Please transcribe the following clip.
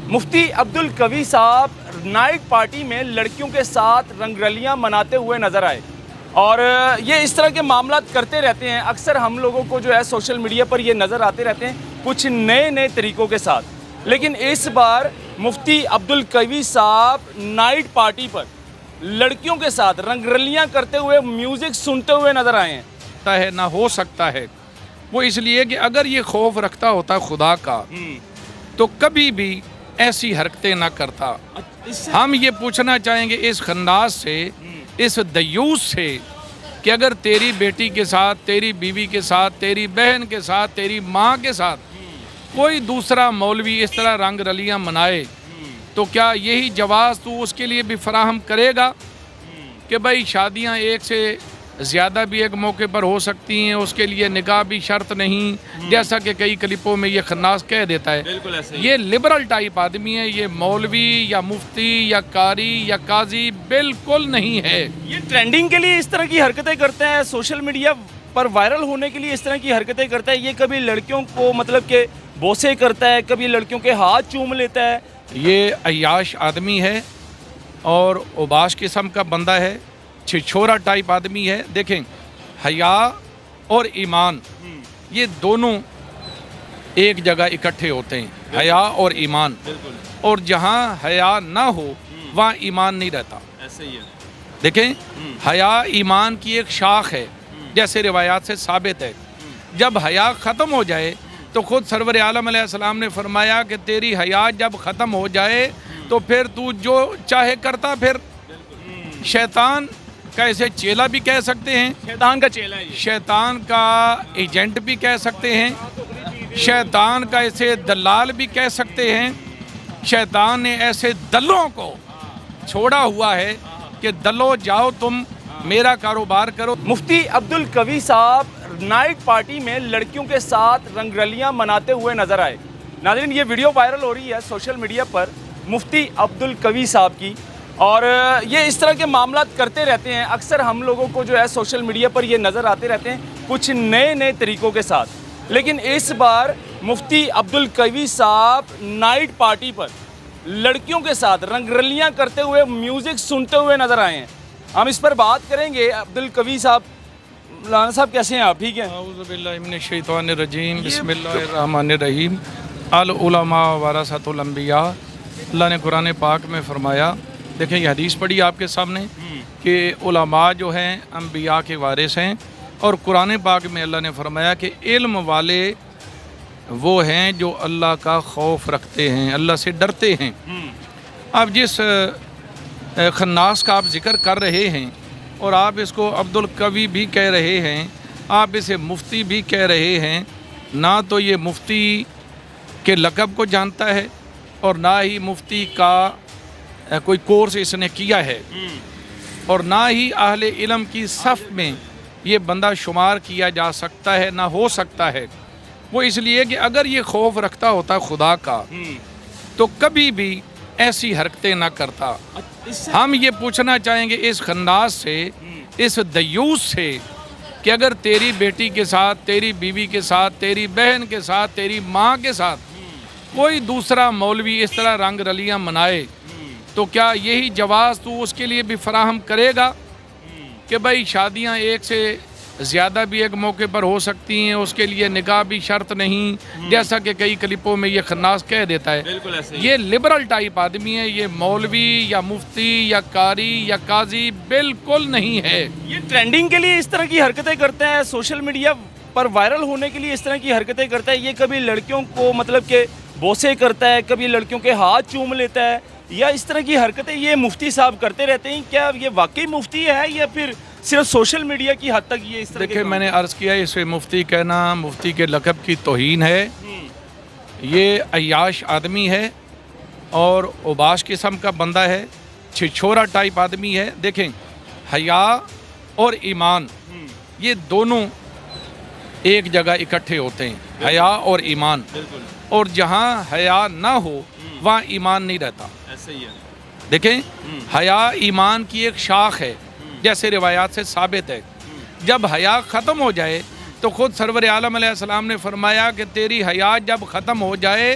مفتی عبدل قوی صاحب night party میں لڑکیوں کے ساتھ رنگ رلیاں مناتے ہوئے نظر آئے اور یہ اس طرح کے معاملات کرتے رہتے ہیں. اکثر ہم لوگوں کو جو ہے سوشل میڈیا پر یہ نظر آتے رہتے ہیں کچھ نئے طریقوں کے ساتھ. لیکن اس بار مفتی عبدل قوی صاحب نائٹ پارٹی پر لڑکیوں کے ساتھ رنگ رلیاں کرتے ہوئے میوزک سنتے ہوئے نظر آئے ہیں. ہے نہ ہو سکتا ہے وہ اس لیے کہ اگر یہ خوف رکھتا ہوتا خدا کا تو کبھی بھی ایسی حرکتیں نہ کرتا. ہم یہ پوچھنا چاہیں گے اس خناس سے، اس دیوس سے، کہ اگر تیری بیٹی کے ساتھ، تیری بیوی کے ساتھ، تیری بہن کے ساتھ، تیری ماں کے ساتھ کوئی دوسرا مولوی اس طرح رنگ رلیاں منائے تو کیا یہی جواز تو اس کے لیے بھی فراہم کرے گا کہ بھائی شادیاں ایک سے زیادہ بھی ایک موقع پر ہو سکتی ہیں، اس کے لیے نکاح بھی شرط نہیں، جیسا کہ کئی کلپوں میں یہ خناس کہہ دیتا ہے. یہ لبرل ٹائپ آدمی ہے، یہ مولوی یا مفتی یا قاری یا قاضی بالکل نہیں ہے. یہ ٹرینڈنگ کے لیے اس طرح کی حرکتیں کرتے ہیں، سوشل میڈیا پر وائرل ہونے کے لیے اس طرح کی حرکتیں کرتا ہے. یہ کبھی لڑکیوں کو مطلب کہ بوسے کرتا ہے، کبھی لڑکیوں کے ہاتھ چوم لیتا ہے. یہ عیاش آدمی ہے اور اوباش قسم کا بندہ ہے، چھچھورا ٹائپ آدمی ہے. دیکھیں، حیا اور ایمان یہ دونوں ایک جگہ اکٹھے ہوتے ہیں، حیا اور ایمان. اور جہاں حیا نہ ہو وہاں ایمان نہیں رہتا. دیکھیں، حیا ایمان کی ایک شاخ ہے، جیسے روایات سے ثابت ہے. جب حیا ختم ہو جائے تو خود سرور عالم علیہ السلام نے فرمایا کہ تیری حیا جب ختم ہو جائے تو پھر تو جو چاہے کرتا. پھر شیطان کا اسے چیلا بھی کہہ سکتے ہیں، شیطان کا چیلا ہے، شیطان کا ایجنٹ بھی کہہ سکتے ہیں، شیطان کا اسے دلال بھی کہہ سکتے ہیں. شیطان نے ایسے دلوں کو چھوڑا ہوا ہے کہ دلو جاؤ تم میرا کاروبار کرو. مفتی عبدل قوی صاحب نائٹ پارٹی میں لڑکیوں کے ساتھ رنگ رلیاں مناتے ہوئے نظر آئے. ناظرین، یہ ویڈیو وائرل ہو رہی ہے سوشل میڈیا پر مفتی عبدل قوی صاحب کی اور یہ اس طرح کے معاملات کرتے رہتے ہیں. اکثر ہم لوگوں کو جو ہے سوشل میڈیا پر یہ نظر آتے رہتے ہیں کچھ نئے طریقوں کے ساتھ. لیکن اس بار مفتی عبدل قوی صاحب نائٹ پارٹی پر لڑکیوں کے ساتھ رنگ رلیاں کرتے ہوئے میوزک سنتے ہوئے نظر آئے ہیں. ہم اس پر بات کریں گے. عبدل قوی صاحب، مولانا صاحب کیسے ہیں آپ؟ ٹھیک ہیں؟ اعوذ باللہ من الشیطان الرجیم، بسم اللہ الرحمن الرحیم. العلماء ورثۃ الانبیاء. اللہ نے قرآن پاک میں فرمایا، دیکھیں یہ حدیث پڑھی آپ کے سامنے کہ علماء جو ہیں انبیاء کے وارث ہیں، اور قرآن پاک میں اللہ نے فرمایا کہ علم والے وہ ہیں جو اللہ کا خوف رکھتے ہیں، اللہ سے ڈرتے ہیں. اب جس خناس کا آپ ذکر کر رہے ہیں اور آپ اس کو عبد القوی بھی کہہ رہے ہیں، آپ اسے مفتی بھی کہہ رہے ہیں، نہ تو یہ مفتی کے لقب کو جانتا ہے اور نہ ہی مفتی کا کوئی کورس اس نے کیا ہے، اور نہ ہی اہل علم کی صف میں یہ بندہ شمار کیا جا سکتا ہے، نہ ہو سکتا ہے. وہ اس لیے کہ اگر یہ خوف رکھتا ہوتا خدا کا تو کبھی بھی ایسی حرکتیں نہ کرتا. ہم یہ پوچھنا چاہیں گے اس خناس سے، اس دیوس سے، کہ اگر تیری بیٹی کے ساتھ، تیری بیوی کے ساتھ، تیری بہن کے ساتھ، تیری ماں کے ساتھ کوئی دوسرا مولوی اس طرح رنگ رلیاں منائے تو کیا یہی جواز تو اس کے لیے بھی فراہم کرے گا کہ بھائی شادیاں ایک سے زیادہ بھی ایک موقع پر ہو سکتی ہیں، اس کے لیے نکاح بھی شرط نہیں، جیسا کہ کئی کلپوں میں یہ خناس کہہ دیتا ہے. یہ لبرل ٹائپ آدمی ہے، یہ مولوی یا مفتی یا قاری یا قاضی بالکل نہیں ہے. یہ ٹرینڈنگ کے لیے اس طرح کی حرکتیں کرتے ہیں، سوشل میڈیا پر وائرل ہونے کے لیے اس طرح کی حرکتیں کرتا ہے. یہ کبھی لڑکیوں کو مطلب کہ بوسے کرتا ہے، کبھی لڑکیوں کے ہاتھ چوم لیتا ہے، یا اس طرح کی حرکتیں یہ مفتی صاحب کرتے رہتے ہیں. کیا یہ واقعی مفتی ہے یا پھر صرف سوشل میڈیا کی حد تک یہ اس طرح؟ دیکھیں، میں نے عرض کیا اسے مفتی کہنا مفتی کے لقب کی توہین ہے. یہ عیاش آدمی ہے اور اوباش قسم کا بندہ ہے، چھچھورا ٹائپ آدمی ہے. دیکھیں، حیا اور ایمان یہ دونوں ایک جگہ اکٹھے ہوتے ہیں، حیا اور ایمان. اور جہاں حیا نہ ہو وہاں ایمان نہیں رہتا. دیکھیں، حیا ایمان کی ایک شاخ ہے، جیسے روایات سے ثابت ہے. جب حیا ختم ہو جائے تو خود سرور عالم علیہ السلام نے فرمایا کہ تیری حیا جب ختم ہو جائے